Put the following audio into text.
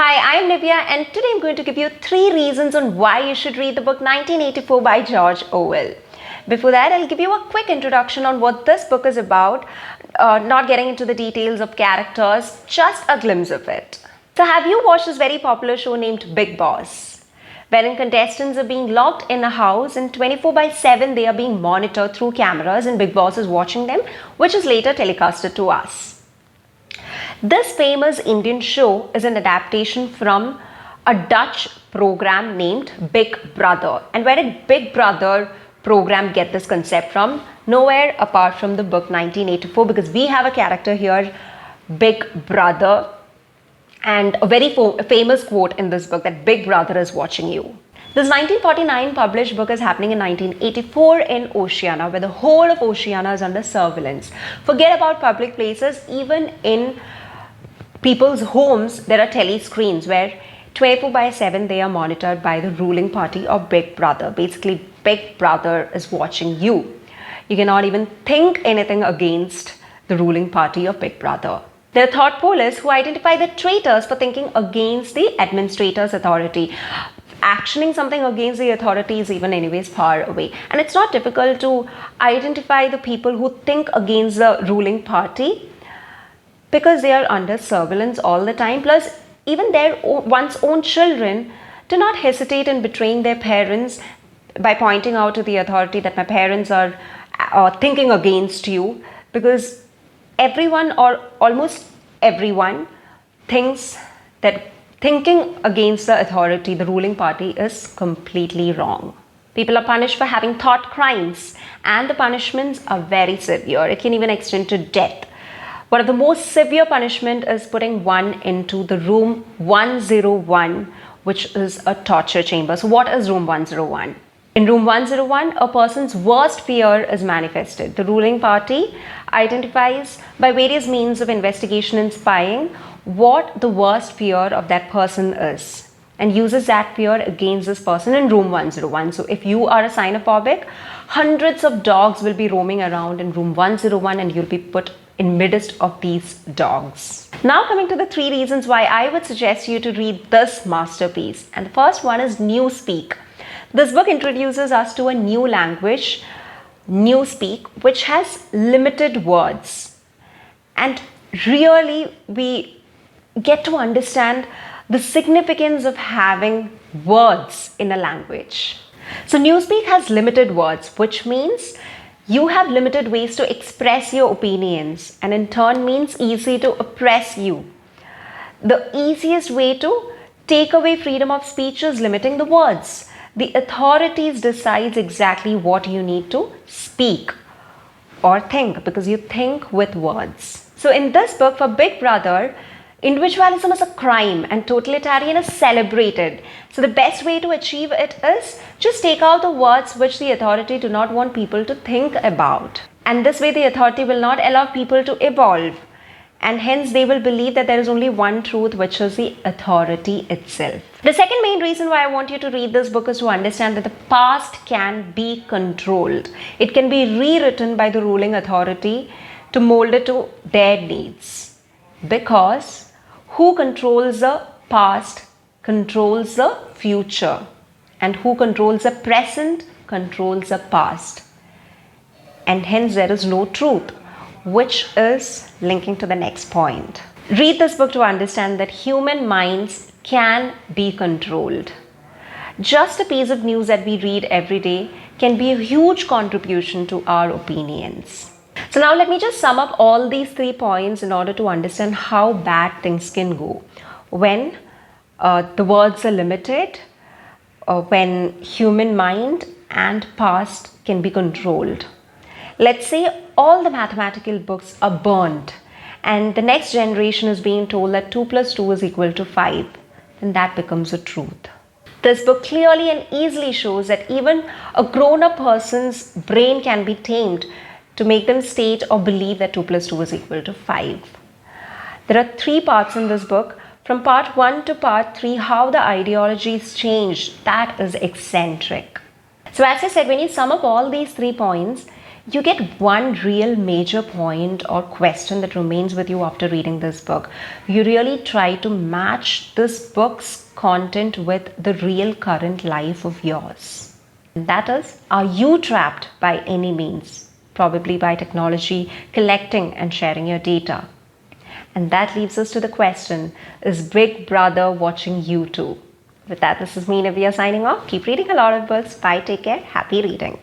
Hi, I'm Nivya, and today I'm going to give you 3 reasons on why you should read the book 1984 by George Orwell. Before that, I'll give you a quick introduction on what this book is about, not getting into the details of characters, just a glimpse of it. So have you watched this very popular show named Bigg Boss, wherein contestants are being locked in a house and 24/7 they are being monitored through cameras and Bigg Boss is watching them, which is later telecasted to us. This famous Indian show is an adaptation from a Dutch program named Big Brother. And where did Big Brother program get this concept from? Nowhere apart from the book 1984, because we have a character here, Big Brother, and a very famous quote in this book that Big Brother is watching you. This 1949 published book is happening in 1984 in Oceania, where the whole of Oceania is under surveillance. Forget about public places, even in people's homes, there are telescreens where 24/7 they are monitored by the ruling party of Big Brother. Basically, Big Brother is watching you. You cannot even think anything against the ruling party of Big Brother. There are thought police who identify the traitors for thinking against the administrator's authority. Actioning something against the authority is even anyways far away. And it's not difficult to identify the people who think against the ruling party, because they are under surveillance all the time. Plus, even their one's own children do not hesitate in betraying their parents by pointing out to the authority that my parents are thinking against you, because everyone or almost everyone thinks that thinking against the authority, the ruling party, is completely wrong. People are punished for having thought crimes, and the punishments are very severe. It can even extend to death. One of the most severe punishment is putting one into the room 101, which is a torture chamber. So what is room 101? In room 101, a person's worst fear is manifested. The ruling party identifies by various means of investigation and spying what the worst fear of that person is, and uses that fear against this person in room 101. So if you are a xenophobic, hundreds of dogs will be roaming around in room 101 and you'll be put in midst of these dogs. Now coming to the 3 reasons why I would suggest you to read this masterpiece. And the first one is Newspeak. This book introduces us to a new language, Newspeak, which has limited words. And really we get to understand the significance of having words in a language. So Newspeak has limited words, which means you have limited ways to express your opinions, and in turn means easy to oppress you. The easiest way to take away freedom of speech is limiting the words. The authorities decides exactly what you need to speak or think, because you think with words. So in this book, for Big Brother, individualism is a crime and totalitarian is celebrated. So the best way to achieve it is just take out the words which the authority do not want people to think about. And this way the authority will not allow people to evolve. And hence they will believe that there is only one truth, which is the authority itself. The second main reason why I want you to read this book is to understand that the past can be controlled. It can be rewritten by the ruling authority to mold it to their needs. Because who controls the past controls the future, and who controls the present controls the past. And hence there is no truth, which is linking to the next point. Read this book to understand that human minds can be controlled. Just a piece of news that we read every day can be a huge contribution to our opinions. So now let me just sum up all these 3 points in order to understand how bad things can go when the words are limited, when human mind and past can be controlled. Let's say all the mathematical books are burned and the next generation is being told that 2 + 2 is equal to 5, then that becomes a truth. This book clearly and easily shows that even a grown-up person's brain can be tamed to make them state or believe that 2 + 2 is equal to 5. There are 3 parts in this book. From part 1 to part 3, how the ideologies changed, that is eccentric. So as I said, when you sum up all these 3 points, you get one real major point or question that remains with you after reading this book. You really try to match this book's content with the real current life of yours. And that is, are you trapped by any means? Probably by technology, collecting and sharing your data. And that leaves us to the question, is Big Brother watching you too? With that, this is me, Navya, signing off. Keep reading a lot of books. Bye, take care, happy reading.